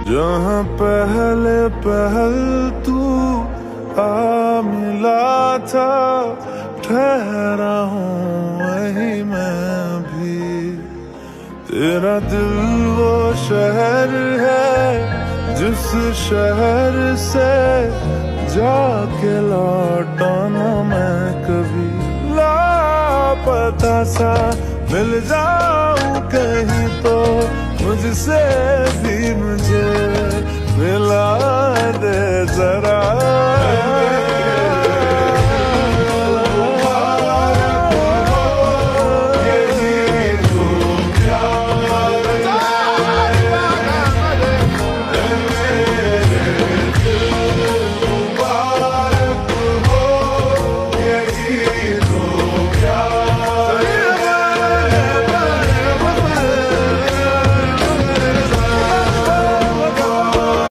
जहाँ पहले पहल तू आ मिला था, ठहरा हूँ वहीं मैं भी। तेरा दिल वो शहर है जिस शहर से जाके लौटा ना मैं कभी। लापता सा मिल जाऊं कहीं तो मुझसे भी मुझे